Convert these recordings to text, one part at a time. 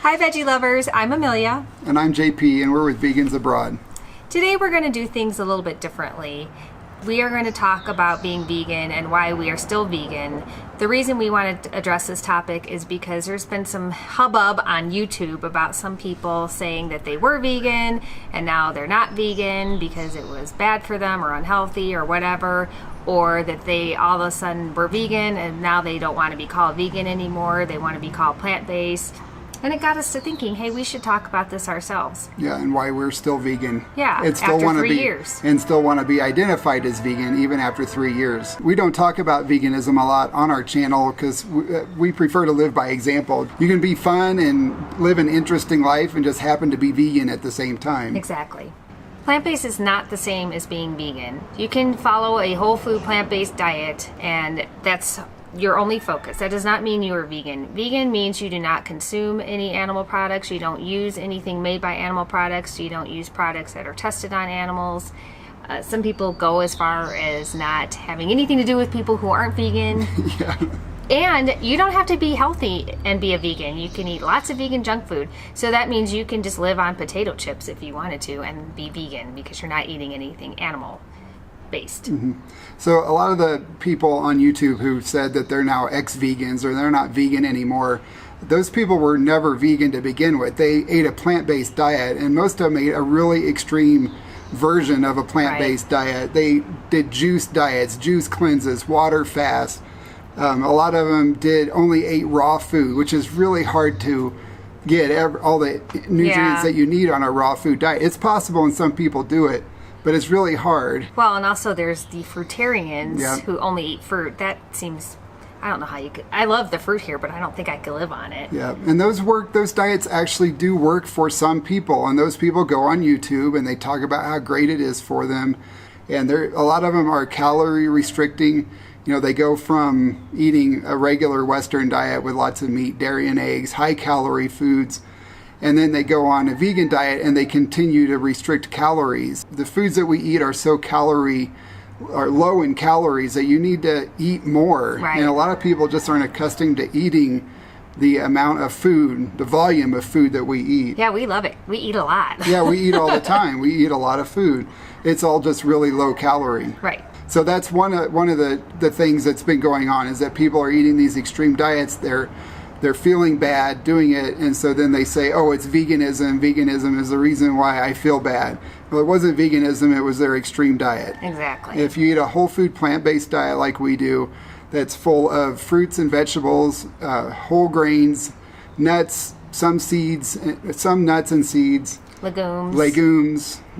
Hi veggie lovers, I'm Amelia. And I'm JP, and we're with Vegans Abroad. Today we're going to do things a little bit differently. We are going to talk about being vegan and why we are still vegan. The reason we want to address this topic is because there's been some hubbub on YouTube about some people saying that they were vegan and now they're not vegan because it was bad for them or unhealthy or whatever, or that they all of a sudden were vegan and now they don't want to be called vegan anymore, they want to be called plant-based. And it got us to thinking, hey, we should talk about this ourselves. Yeah, and why we're still vegan. Yeah, and still after 3 years. And still want to be identified as vegan even after 3 years. We don't talk about veganism a lot on our channel because we prefer to live by example. You can be fun and live an interesting life and just happen to be vegan at the same time. Exactly. Plant-based is not the same as being vegan. You can follow a whole food plant-based diet and that's your only focus. That does not mean you are vegan. Vegan means you do not consume any animal products, you don't use anything made by animal products, you don't use products that are tested on animals. Some people go as far as not having anything to do with people who aren't vegan. Yeah. And you don't have to be healthy and be a vegan. You can eat lots of vegan junk food. So that means you can just live on potato chips if you wanted to and be vegan because you're not eating anything animal based. Mm-hmm. So a lot of the people on YouTube who said that they're now ex-vegans or they're not vegan anymore, those people were never vegan to begin with. They ate a plant-based diet, and most of them ate a really extreme version of a plant-based diet. They did juice diets, juice cleanses, water fasts. A lot of them only ate raw food, which is really hard to get all the nutrients that you need on a raw food diet. It's possible, and some people do it, but it's really hard. Well, and also there's the fruitarians who only eat fruit. That seems, I don't know how you could, I love the fruit here, but I don't think I could live on it. Yeah, and those diets actually do work for some people, and those people go on YouTube and they talk about how great it is for them. And a lot of them are calorie restricting. You know, they go from eating a regular Western diet with lots of meat, dairy, and eggs, high calorie foods, and then they go on a vegan diet and they continue to restrict calories. The foods that we eat are so low in calories that you need to eat more. Right. And a lot of people just aren't accustomed to eating the amount of food, the volume of food that we eat. Yeah, we love it. We eat a lot. Yeah, we eat all the time. We eat a lot of food. It's all just really low calorie. Right. So that's one of the things that's been going on, is that people are eating these extreme diets. They're feeling bad doing it, and so then they say, oh, it's veganism. Veganism is the reason why I feel bad. Well, it wasn't veganism, it was their extreme diet. Exactly. If you eat a whole food plant-based diet like we do, that's full of fruits and vegetables, whole grains, nuts, some nuts and seeds. Legumes.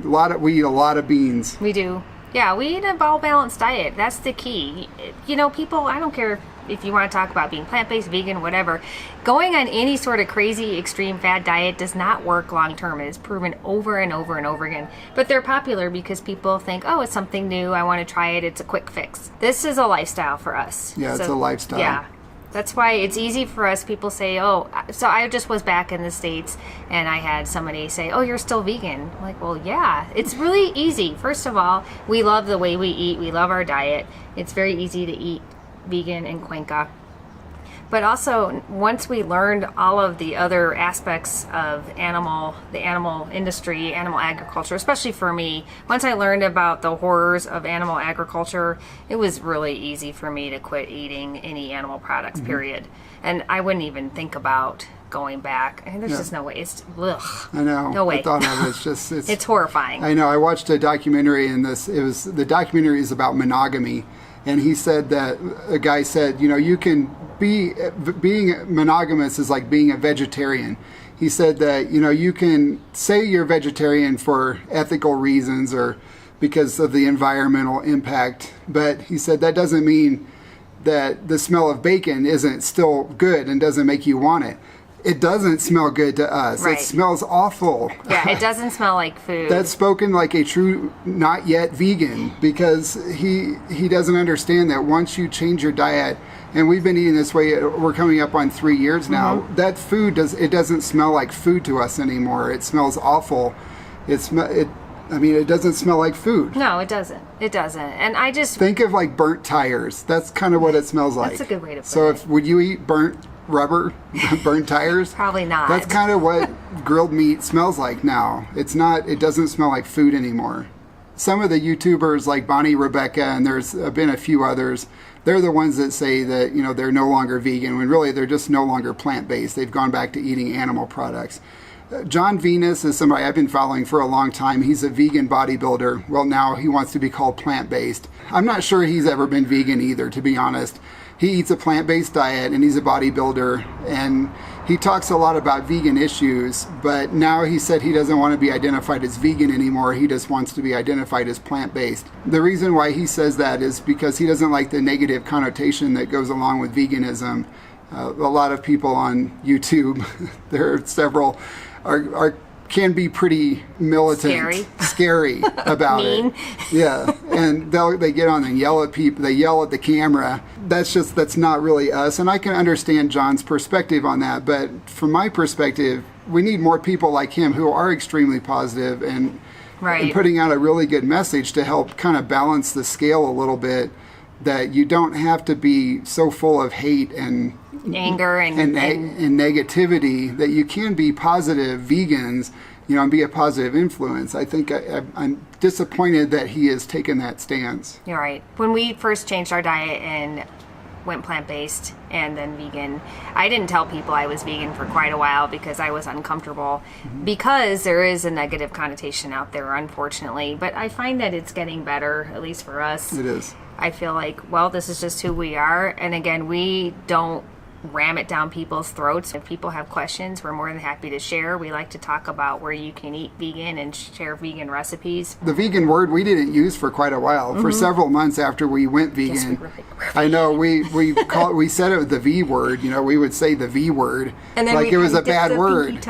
We eat a lot of beans. We do. Yeah, we eat a well-balanced diet. That's the key. You know, people, I don't care if you want to talk about being plant-based, vegan, whatever, going on any sort of crazy extreme fad diet does not work long-term. It's proven over and over and over again. But they're popular because people think, oh, it's something new, I want to try it, it's a quick fix. This is a lifestyle for us. Yeah, it's a lifestyle. Yeah. That's why it's easy for us. People say, oh, so I just was back in the States and I had somebody say, oh, you're still vegan. I'm like, well, yeah, it's really easy. First of all, we love the way we eat. We love our diet. It's very easy to eat vegan and Cuenca. But also, once we learned all of the other aspects of the animal industry, animal agriculture, especially for me, once I learned about the horrors of animal agriculture, it was really easy for me to quit eating any animal products, period. And I wouldn't even think about going back. I mean, there's just no way. It's, ugh. I know. No way. I thought of it. It's just, it's horrifying. I know. I watched a documentary, and the documentary is about monogamy. And he said that a guy said, you know, you can being monogamous is like being a vegetarian. He said that, you know, you can say you're vegetarian for ethical reasons or because of the environmental impact, but he said that doesn't mean that the smell of bacon isn't still good and doesn't make you want it. It doesn't smell good to us. Right. It smells awful. Yeah, it doesn't smell like food. That's spoken like a true not yet vegan, because he doesn't understand that once you change your diet, and we've been eating this way, we're coming up on 3 years now, that food doesn't smell like food to us anymore. It smells awful. It doesn't smell like food. No, it doesn't. It doesn't. And I just think of like burnt tires. That's kind of what it smells like. That's a good way to put it. So would you eat burnt rubber, burnt tires? Probably not. That's kind of what grilled meat smells like now. It doesn't smell like food anymore. Some of the YouTubers like Bonnie Rebecca, and there's been a few others, they're the ones that say that, they're no longer vegan, when really they're just no longer plant-based. They've gone back to eating animal products. John Venus is somebody I've been following for a long time. He's a vegan bodybuilder. Well, now he wants to be called plant-based. I'm not sure he's ever been vegan either, to be honest. He eats a plant-based diet, and he's a bodybuilder, and he talks a lot about vegan issues, but now he said he doesn't want to be identified as vegan anymore. He just wants to be identified as plant-based. The reason why he says that is because he doesn't like the negative connotation that goes along with veganism. A lot of people on YouTube, there are several, can be pretty militant, scary about mean. it. Yeah, and they get on and yell at people. They yell at the camera. That's not really us. And I can understand John's perspective on that, but from my perspective, we need more people like him who are extremely positive and putting out a really good message to help kind of balance the scale a little bit. That you don't have to be so full of hate and anger and negativity, that you can be positive vegans, and be a positive influence. I think I'm disappointed that he has taken that stance. You're right. When we first changed our diet and went plant-based and then vegan, I didn't tell people I was vegan for quite a while because I was uncomfortable, because there is a negative connotation out there, unfortunately. But I find that it's getting better, at least for us. It is. I feel like, well, this is just who we are. And again, we don't ram it down people's throats. If people have questions, we're more than happy to share. We like to talk about where you can eat vegan and share vegan recipes. The vegan word we didn't use for quite a while. For several months after we went vegan. Yes, we were I know we said it was the V word. We would say the V word, and then like it was a bad word.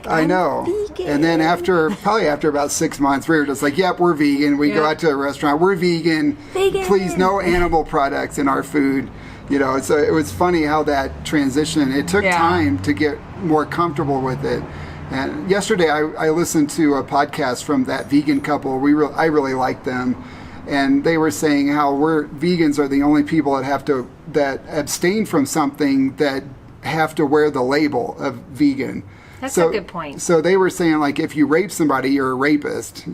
I know. Vegan. And then after about 6 months, we were just like, "Yep, we're vegan." We go out to a restaurant, we're vegan. Please, no animal products in our food. So it was funny how that transition. It took time to get more comfortable with it. And yesterday, I listened to a podcast from that vegan couple. I really liked them. And they were saying how vegans are the only people that abstain from something that have to wear the label of vegan. That's a good point. So they were saying, like, if you rape somebody, you're a rapist.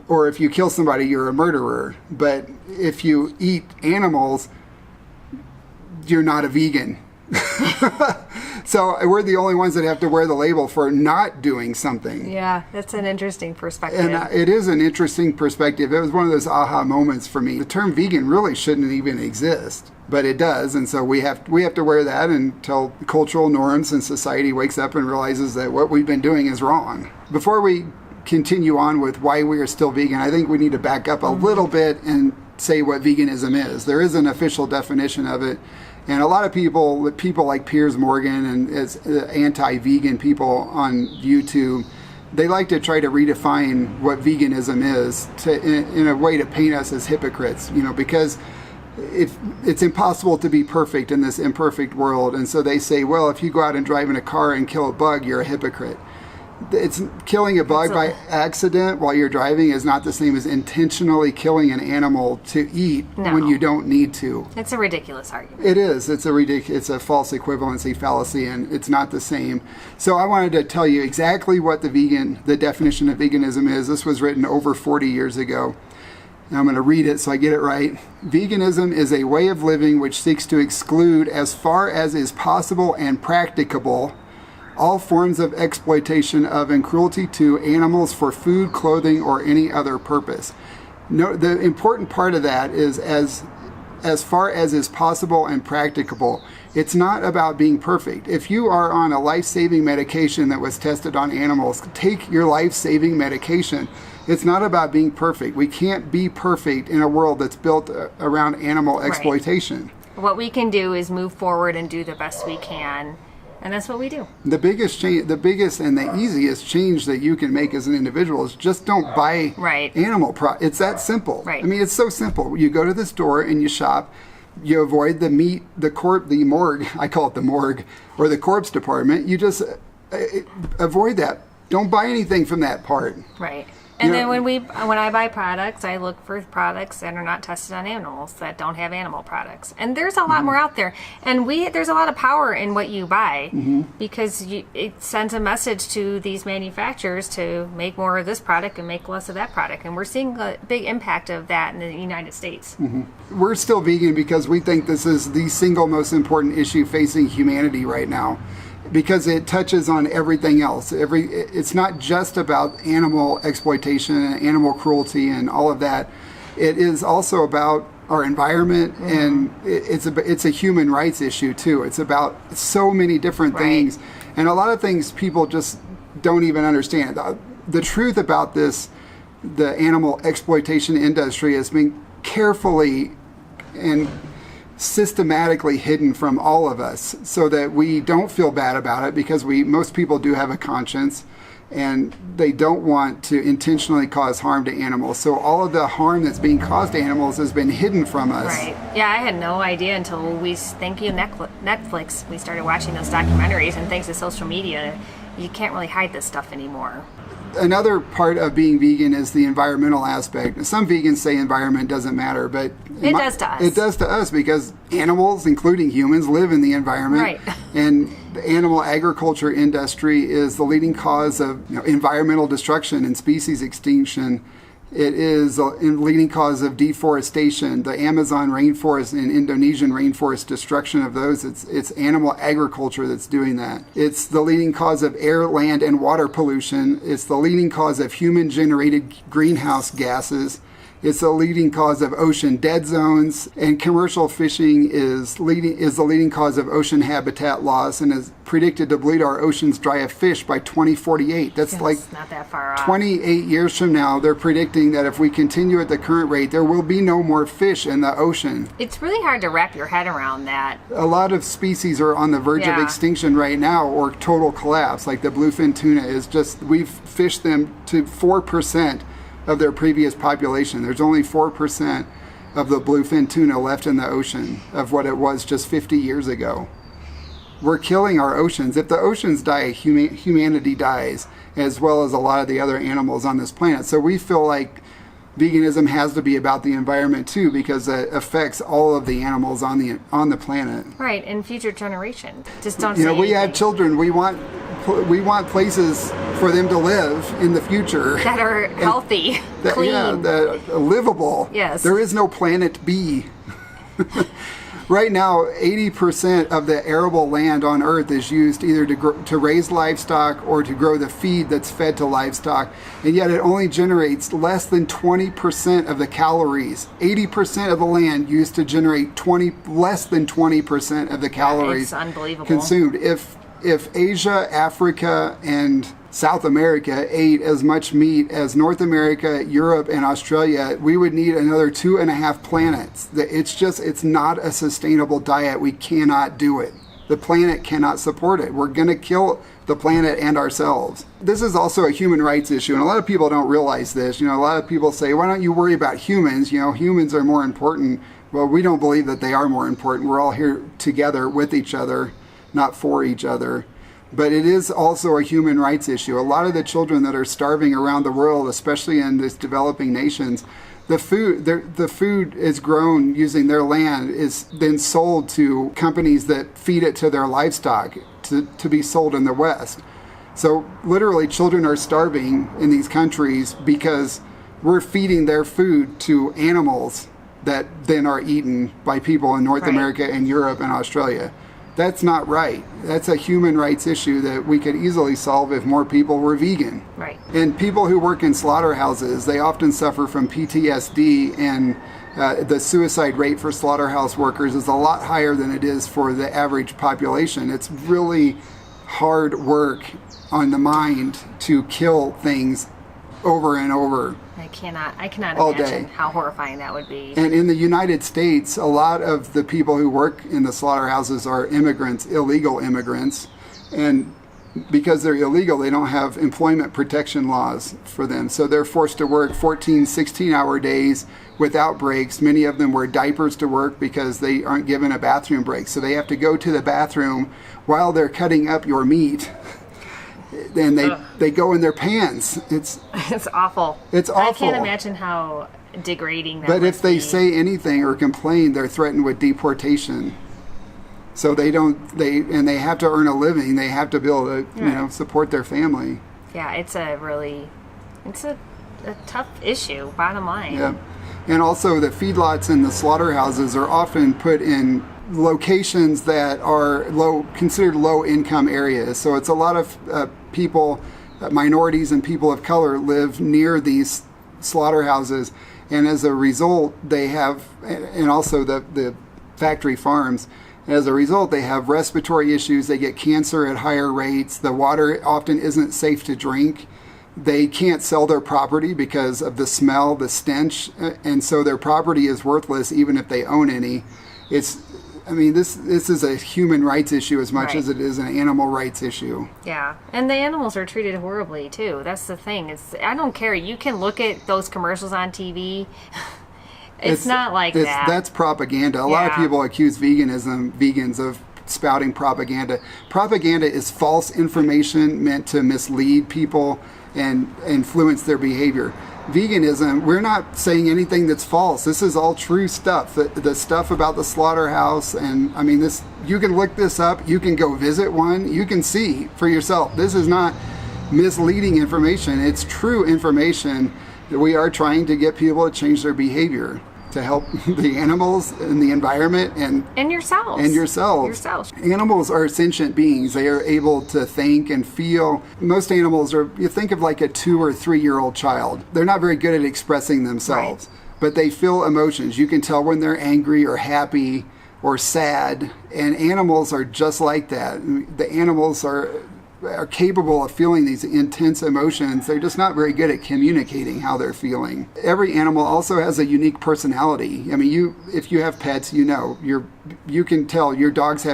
Or if you kill somebody, you're a murderer. But if you eat animals, you're not a vegan. So we're the only ones that have to wear the label for not doing something. Yeah, that's an interesting perspective. And it is an interesting perspective. It was one of those aha moments for me. The term vegan really shouldn't even exist, but it does. And so we have to wear that until cultural norms and society wakes up and realizes that what we've been doing is wrong. Before we continue on with why we are still vegan, I think we need to back up a little bit and say what veganism is. There is an official definition of it. And a lot of people like Piers Morgan and anti-vegan people on YouTube, they like to try to redefine what veganism is in a way to paint us as hypocrites, because it's impossible to be perfect in this imperfect world. And so they say, well, if you go out and drive in a car and kill a bug, you're a hypocrite. It's killing a bug by accident while you're driving is not the same as intentionally killing an animal to eat when you don't need to. It's a ridiculous argument. It is. It's a false equivalency fallacy, and it's not the same. So I wanted to tell you exactly what the definition of veganism is. This was written over 40 years ago. Now I'm going to read it so I get it right. Veganism is a way of living which seeks to exclude, as far as is possible and practicable, all forms of exploitation of and cruelty to animals for food, clothing, or any other purpose. No, the important part of that is as far as is possible and practicable. It's not about being perfect. If you are on a life-saving medication that was tested on animals, take your life-saving medication. It's not about being perfect. We can't be perfect in a world that's built around animal exploitation. What we can do is move forward and do the best we can. And that's what we do. The biggest and the easiest change that you can make as an individual is just don't buy animal products. It's that simple. Right. I mean, it's so simple. You go to the store and you shop. You avoid the meat, the morgue. I call it the morgue, or the corpse department. You just avoid that. Don't buy anything from that part. Right. And then when I buy products, I look for products that are not tested on animals, that don't have animal products. And there's a lot more out there. And there's a lot of power in what you buy because it sends a message to these manufacturers to make more of this product and make less of that product. And we're seeing a big impact of that in the United States. We're still vegan because we think this is the single most important issue facing humanity right now, because it touches on everything else. It's not just about animal exploitation and animal cruelty and all of that. It is also about our environment, and it's a human rights issue too. It's about so many different things, and a lot of things people just don't even understand. The truth about this, the animal exploitation industry, has been carefully and systematically hidden from all of us so that we don't feel bad about it, because most people do have a conscience and they don't want to intentionally cause harm to animals. So all of the harm that's being caused to animals has been hidden from us. Right. Yeah, I had no idea until thank you Netflix, we started watching those documentaries, and thanks to social media, you can't really hide this stuff anymore. Another part of being vegan is the environmental aspect. Some vegans say environment doesn't matter, but it does to us. It does to us because animals, including humans, live in the environment. Right. And the animal agriculture industry is the leading cause of environmental destruction and species extinction. It is a leading cause of deforestation, the Amazon rainforest and Indonesian rainforest destruction of those. It's animal agriculture that's doing that. It's the leading cause of air, land, and water pollution. It's the leading cause of human-generated greenhouse gases. It's the leading cause of ocean dead zones, and commercial fishing is the leading cause of ocean habitat loss, and is predicted to bleed our oceans dry of fish by 2048. That's like not that far off. 28 years from now, they're predicting that if we continue at the current rate, there will be no more fish in the ocean. It's really hard to wrap your head around that. A lot of species are on the verge of extinction right now, or total collapse. Like the bluefin tuna we've fished them to 4% of their previous population. There's only 4% of the bluefin tuna left in the ocean of what it was just 50 years ago. We're killing our oceans. If the oceans die, humanity dies, as well as a lot of the other animals on this planet. So we feel like veganism has to be about the environment too, because it affects all of the animals on the planet. Right, and future generations. Just don't. We have children. We want places for them to live in the future that are healthy, clean, livable. Yes. There is no planet B. Right now, 80% of the arable land on Earth is used either to raise livestock or to grow the feed that's fed to livestock, and yet it only generates less than 20% of the calories. 80% of the land used to generate less than 20% of the calories it's unbelievable. Consumed. If Asia, Africa, and South America ate as much meat as North America, Europe, and Australia, we would need another 2.5 planets. It's not a sustainable diet. We cannot do it. The planet cannot support it. We're going to kill the planet and ourselves. This is also a human rights issue, and a lot of people don't realize this. A lot of people say, why don't you worry about humans? Humans are more important. Well, we don't believe that they are more important. We're all here together with each other, not for each other. But it is also a human rights issue. A lot of the children that are starving around the world, especially in these developing nations, the food is grown using their land, is then sold to companies that feed it to their livestock to be sold in the West. So literally children are starving in these countries because we're feeding their food to animals that then are eaten by people in North America and Europe and Australia. That's not right. That's a human rights issue that we could easily solve if more people were vegan. Right. And people who work in slaughterhouses, they often suffer from PTSD, and the suicide rate for slaughterhouse workers is a lot higher than it is for the average population. It's really hard work on the mind to kill things over and over. I cannot all imagine day. How horrifying that would be. And in the United States, a lot of the people who work in the slaughterhouses are immigrants, illegal immigrants. And because they're illegal, they don't have employment protection laws for them. So they're forced to work 14, 16-hour days without breaks. Many of them wear diapers to work because they aren't given a bathroom break. So they have to go to the bathroom while they're cutting up your meat. and they go in their pans. It's awful. It's awful. I can't imagine how degrading that But if they be. say anything or complain, they're threatened with deportation. So they have to earn a living. They have to be able to support their family. Yeah, it's a tough issue, bottom line. Yeah. And also the feedlots and the slaughterhouses are often put in locations that are considered low income areas. So it's a lot of people, minorities and people of color live near these slaughterhouses. And as a result, and also the factory farms, as a result, they have respiratory issues. They get cancer at higher rates. The water often isn't safe to drink. They can't sell their property because of the smell, the stench, and so their property is worthless even if they own any. This is a human rights issue as much as it is an animal rights issue. Yeah, and the animals are treated horribly too. That's the thing. I don't care. You can look at those commercials on TV. It's not like that. That's propaganda. A lot of people accuse vegans of spouting propaganda. Propaganda is false information meant to mislead people and influence their behavior. Veganism, we're not saying anything that's false. This is all true stuff. The stuff about the slaughterhouse, and you can look this up. You can go visit one. You can see for yourself. This is not misleading information. It's true information that we are trying to get people to change their behavior to help the animals and the environment and yourselves. Animals are sentient beings. They are able to think and feel. Most animals you think of like a 2 or 3 year old child. They're not very good at expressing themselves, but they feel emotions. You can tell when they're angry or happy or sad, and animals are just like that. The animals are capable of feeling these intense emotions. They're just not very good at communicating how they're feeling. Every animal also has a unique personality. If you have pets, you can tell your dogs,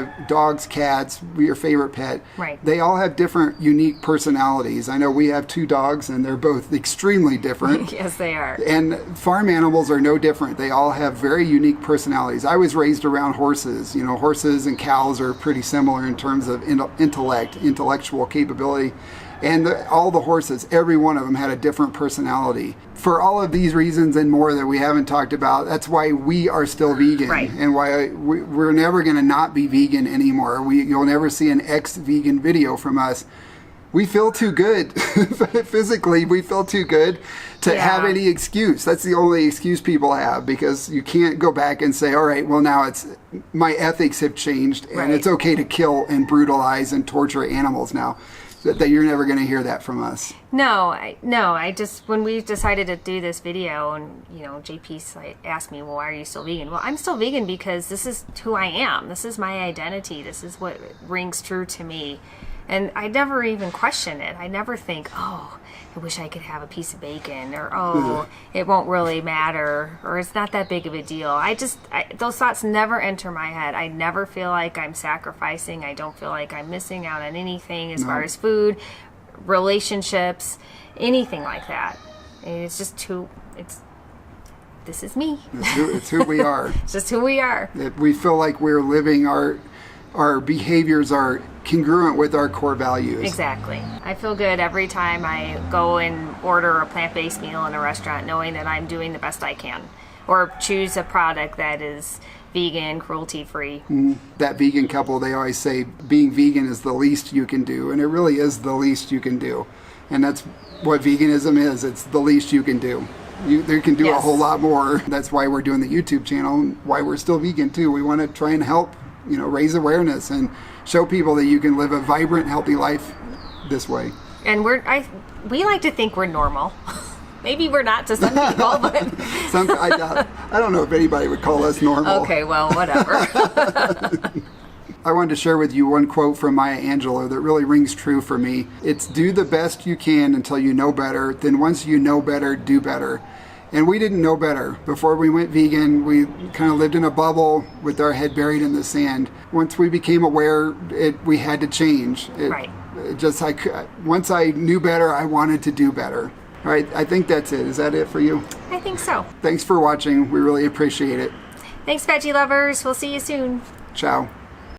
cats, your favorite pet. Right. They all have different unique personalities. I know we have 2 dogs and they're both extremely different. Yes, they are. And farm animals are no different. They all have very unique personalities. I was raised around horses. Horses and cows are pretty similar in terms of intellectual capability, and all the horses, every one of them had a different personality. For all of these reasons and more that we haven't talked about, that's why we are still vegan, and why we're never going to not be vegan anymore. You'll never see an ex-vegan video from us. We feel too good. Physically, we feel too good to have any excuse. That's the only excuse people have, because you can't go back and say, all right, well, now my ethics have changed, and it's okay to kill and brutalize and torture animals now. That you're never going to hear that from us. I just, when we decided to do this video, and JP asked me, well, why are you still vegan? Well, I'm still vegan because this is who I am. This is my identity. This is what rings true to me. And I never even question it. I never think, oh, I wish I could have a piece of bacon, or oh, it won't really matter, or it's not that big of a deal. Those thoughts never enter my head. I never feel like I'm sacrificing. I don't feel like I'm missing out on anything as far as food, relationships, anything like that. It's just this is me. It's who we are. It's just who we are. We feel like we're living our behaviors are congruent with our core values. Exactly. I feel good every time I go and order a plant-based meal in a restaurant, knowing that I'm doing the best I can, or choose a product that is vegan, cruelty-free. That vegan couple, they always say being vegan is the least you can do, and it really is the least you can do. And that's what veganism is. It's the least you can do. They can do a whole lot more. That's why we're doing the YouTube channel, and why we're still vegan too. We want to try and help, raise awareness and show people that you can live a vibrant, healthy life this way. And we like to think we're normal. Maybe we're not to some people, but I don't know if anybody would call us normal. Okay, well, whatever. I wanted to share with you one quote from Maya Angelou that really rings true for me. It's do the best you can until you know better. Then once you know better, do better. And we didn't know better. Before we went vegan, we kind of lived in a bubble with our head buried in the sand. Once we became aware, we had to change. Once I knew better, I wanted to do better. All right, I think that's it. Is that it for you? I think so. Thanks for watching. We really appreciate it. Thanks, veggie lovers. We'll see you soon. Ciao.